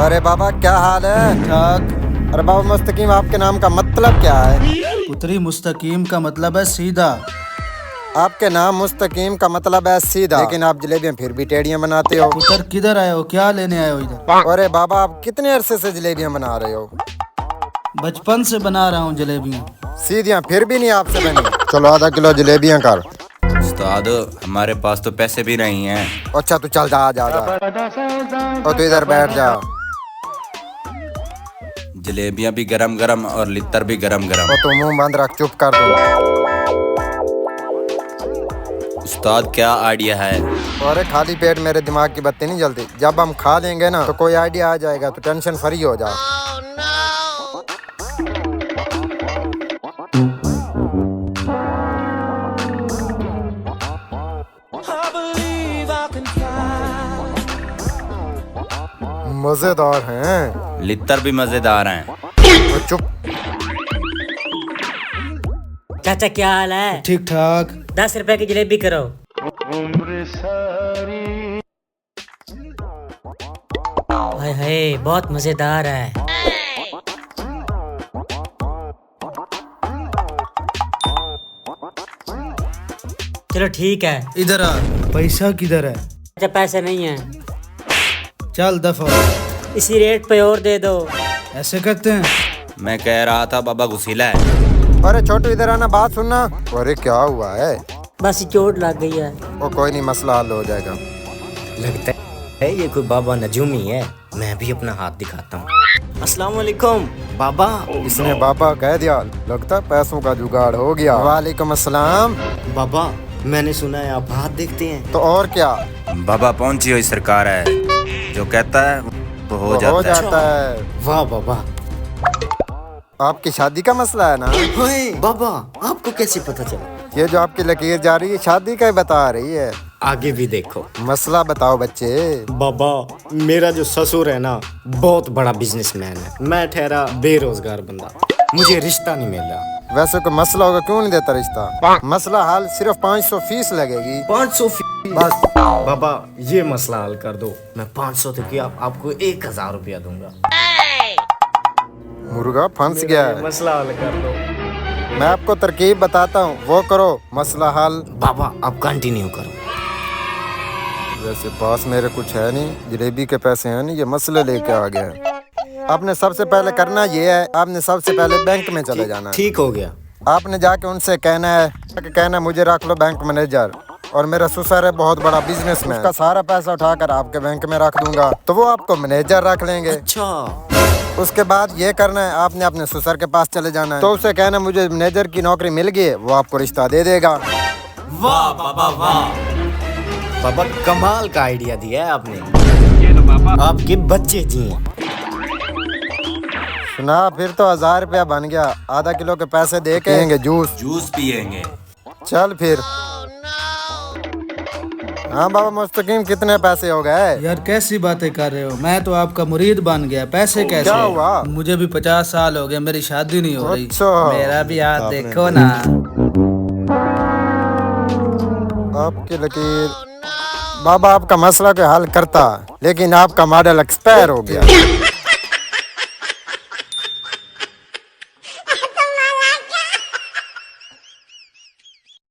अरे बाबा क्या हाल है? ठाक। अरे बाबा मुस्तकीम आपके नाम का मतलब क्या है? पुत्री मुस्तकीम का मतलब है सीधा। आपके नाम मुस्तकीम का मतलब है सीधा, लेकिन आप जलेबियां फिर भी टेढ़ियां बनाते हो। पुत्र किधर आए हो, क्या लेने आए हो इधर? अरे बाबा आप कितने अरसे से जलेबियां बना रहे हो? बचपन से बना रहा हूँ जलेबियाँ। सीधियां फिर भी नहीं आपसे बनी। चलो आधा किलो जलेबियां कर। उस्ताद हमारे पास तो पैसे भी नहीं हैं। अच्छा तू चल जा जा जा और तू इधर बैठ जा। जलेबियां भी गरम गरम और लित्तर भी गरम गरम। और तू मुंह बंद रख, चुप कर दो। उस्ताद क्या आइडिया है? अरे खाली पेट मेरे दिमाग की बत्ती नहीं जलती। जब हम खा लेंगे ना तो कोई आइडिया आ जाएगा, तो टेंशन फ्री हो जा। मजेदार हैं। लित्तर भी मजेदार हैं। तो चुप। चाचा क्या हाल है? ठीक ठाक। 10 रुपए की जलेबी करो। हाय हाय बहुत मजेदार है। चलो ठीक है। इधर आ। पैसा किधर है? चाचा पैसे नहीं है। चल दफा। इसी रेट पे और दे दो। ऐसे करते हैं। मैं कह रहा था बाबा घुसीला है। अरे छोटू इधर आना, बात सुनना। अरे क्या हुआ है? बस चोट लग गई है। वो कोई नहीं, मसला हल हो जाएगा। लगता है ये कोई बाबा नजूमी है। मैं भी अपना हाथ दिखाता हूँ। अस्सलाम वालेकुम बाबा। इसने बाबा कह दिया, लगता है पैसों का जुगाड़ हो गया। वालेकुम अस्सलाम। बाबा मैंने सुना है आप हाथ देखते हैं। तो और क्या, बाबा पहुंची हुई सरकार है, जो कहता है वो हो जाता है। है। वाह बाबा। आपकी शादी का मसला है ना? ओए बाबा आपको कैसे पता चला? ये जो आपकी लकीर जा रही है शादी का ही बता रही है। आगे भी देखो। मसला बताओ बच्चे। बाबा मेरा जो ससुर है ना बहुत बड़ा बिजनेसमैन है। मैं ठहरा बेरोजगार बंदा, मुझे रिश्ता नहीं मिल रहा। वैसे कोई मसला होगा क्यों नहीं देता रिश्ता? मसला हल सिर्फ 500 फीस लगेगी। 500 बस। बाबा ये मसला हल कर दो। मैं 500 तक की आपको 1000 रुपया दूंगा। मुर्गा फंस गया है। मसला हल कर दो। मैं आपको तरकीब बताता हूँ, वो करो, मसला हल। बाबा आप कंटिन्यू करो। वैसे पास मेरे कुछ है नहीं, जलेबी के पैसे हैं नहीं, ये मसले लेके आ गया है। आपने सबसे पहले करना ये है, आपने सबसे पहले बैंक में चले जाना है। ठीक हो गया। आपने जाके उनसे कहना है कि कहना मुझे रख लो बैंक मैनेजर, और मेरा ससुर है बहुत बड़ा बिजनेसमैन, उसका सारा पैसा उठाकर आपके बैंक में रख दूंगा, तो वो आपको मैनेजर रख लेंगे। अच्छा। उसके बाद ये करना है, आपने अपने ससुर के पास चले जाना है, तो उसे कहना मुझे मैनेजर की नौकरी मिल गई है, वो आपको रिश्ता दे देगा। वाह बाबा वाह। बाबा कमाल का आइडिया दिया है आपने। आपके बच्चे जी सुना, फिर तो 1000 रुपया बन गया। आधा किलो के पैसे दे के पियेंगे जूस पियेंगे। चल फिर। हाँ बाबा मुस्तकीम कितने पैसे हो गए? यार कैसी बातें कर रहे हो, मैं तो आपका मुरीद बन गया। पैसे कैसे? क्या हुआ? मुझे भी 50 साल हो गए, मेरी शादी नहीं हो रही। अच्छा। मेरा भी हाथ देखो ना। आपकी लकीर। बाबा आपका मसला को हल करता, लेकिन आपका मॉडल एक्सपायर हो गया।